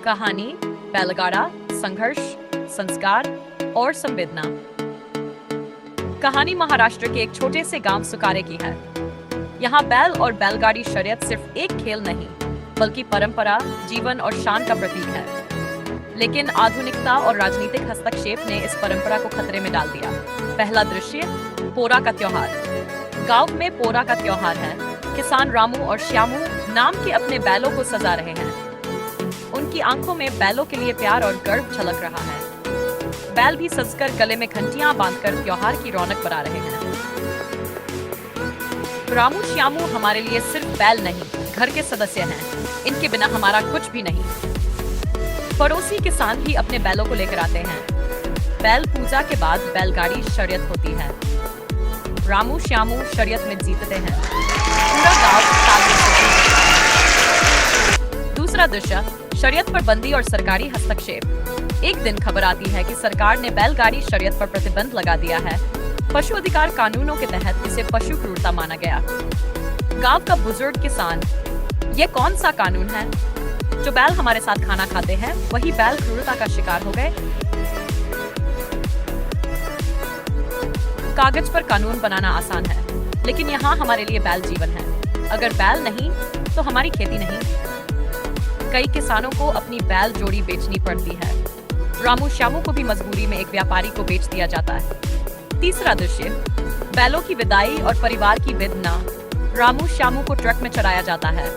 कहानी, बैलगाड़ा, संघर्ष, संस्कार और संवेदना। कहानी महाराष्ट्र के एक छोटे से गांव सुकारे की है। यहाँ बैल और बैलगाड़ी शर्यत सिर्फ एक खेल नहीं, बल्कि परंपरा, जीवन और शान का प्रतीक है। लेकिन आधुनिकता और राजनीतिक हस्तक्षेप ने इस परंपरा को खतरे में डाल दिया। पहला दृश्य, पोरा का त्योहार। गांव में पोरा का त्योहार है। किसान रामू और श्यामू नाम के अपने बैलों को सजा रहे हैं। उनकी आंखों में बैलों के लिए प्यार और गर्व झलक रहा है। बैल भी सजकर गले में घंटियां बांधकर त्योहार की रौनक बढ़ा रहे हैं। रामू श्यामू हमारे लिए सिर्फ बैल नहीं, घर के सदस्य हैं। इनके बिना हमारा कुछ भी नहीं। पड़ोसी किसान भी अपने बैलों को लेकर आते हैं। बैल पूजा के बाद बैलगाड़ी शर्यत होती है। रामू श्यामू शर्यत में जीतते हैं। पूरा गांव तालियों से गूंजता है। दूसरा दृश्य, शर्यत पर बंदी और सरकारी हस्तक्षेप। एक दिन खबर आती है कि सरकार ने बैलगाड़ी शर्यत पर प्रतिबंध लगा दिया है। पशु अधिकार कानूनों के तहत इसे पशु क्रूरता माना गया। गांव का बुजुर्ग किसान, ये कौन सा कानून है? जो बैल हमारे साथ खाना खाते हैं वही बैल क्रूरता का शिकार हो गए। कागज पर कानून बनाना आसान है, लेकिन यहाँ हमारे लिए बैल जीवन है। अगर बैल नहीं तो हमारी खेती नहीं। कई किसानों को अपनी बैल जोड़ी बेचनी पड़ती है। रामू श्यामू को भी मजबूरी में एक व्यापारी को बेच दिया जाता है। तीसरा दृश्य, बैलों की विदाई और परिवार की वेदना। रामू श्यामू को ट्रक में चढ़ाया जाता है।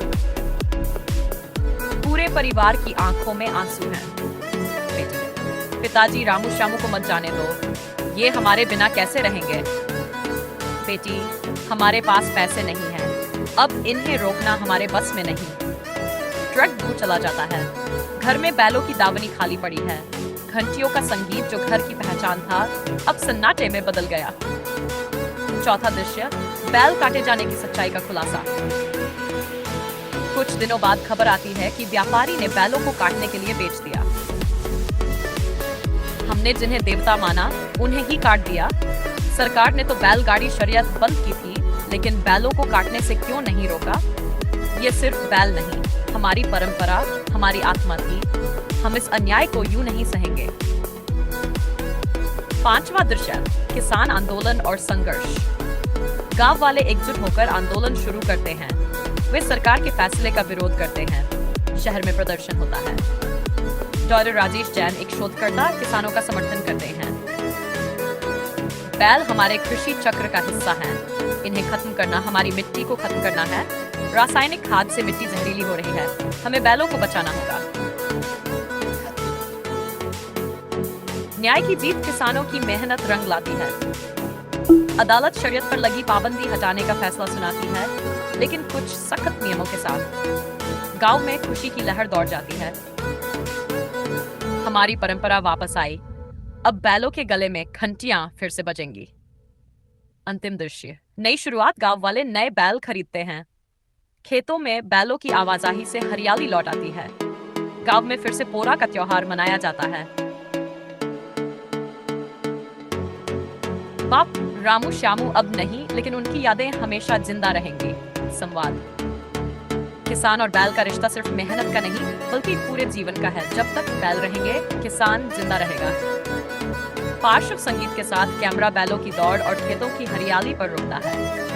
पूरे परिवार की आंखों में आंसू हैं। पिताजी, रामू श्यामू को मत जाने दो, ये हमारे बिना कैसे रहेंगे? बेटी, हमारे पास पैसे नहीं हैं, अब इन्हें रोकना हमारे बस में नहीं। ट्रक दूर चला जाता है। घर में बैलों की दावनी खाली पड़ी है। घंटियों का संगीत जो घर की पहचान था, अब सन्नाटे में बदल गया। चौथा दृश्य, बैल काटे जाने की सच्चाई का खुलासा। कुछ दिनों बाद खबर आती है कि व्यापारी ने बैलों को काटने के लिए बेच दिया। हमने जिन्हें देवता माना उन्हें ही काट दिया। सरकार ने तो बैलगाड़ी शर्यत बंद की थी, लेकिन बैलों को काटने से क्यों नहीं रोका? ये सिर्फ बैल नहीं, हमारी परंपरा, हमारी आत्मा थी। हम इस अन्याय को यूं नहीं सहेंगे। पांचवा दृश्य, किसान आंदोलन और संघर्ष। गांव वाले एकजुट होकर आंदोलन शुरू करते हैं। वे सरकार के फैसले का विरोध करते हैं। शहर में प्रदर्शन होता है। डॉक्टर राजेश जैन, एक शोधकर्ता, किसानों का समर्थन करते हैं। बैल हमारे कृषि चक्र का हिस्सा हैं। इन्हें खत्म करना हमारी मिट्टी को खत्म करना है। रासायनिक खाद से मिट्टी जहरीली हो रही है। हमें बैलों को बचाना होगा। न्याय की जीत किसानों की मेहनत रंग लाती है। अदालत शर्यत पर लगी पाबंदी हटाने का फैसला सुनाती है, लेकिन कुछ सख्त नियमों के साथ। गांव में खुशी की लहर दौड़ जाती है। हमारी परंपरा वापस आई। अब बैलों के गले में घंटियां फिर से बजेंगी। अंतिम दृश्य, नई शुरुआत। गांव वाले नए बैल खरीदते हैं। खेतों में बैलों की आवाजाही से हरियाली लौट आती है। गांव में फिर से पोरा का त्योहार मनाया जाता है। बाप रामू श्यामू अब नहीं, लेकिन उनकी यादें हमेशा जिंदा रहेंगी। संवाद, किसान और बैल का रिश्ता सिर्फ मेहनत का नहीं, बल्कि पूरे जीवन का है। जब तक बैल रहेंगे, किसान जिंदा रहेगा। पार्श्व संगीत के साथ कैमरा बैलों की दौड़ और खेतों की हरियाली पर रुकता है।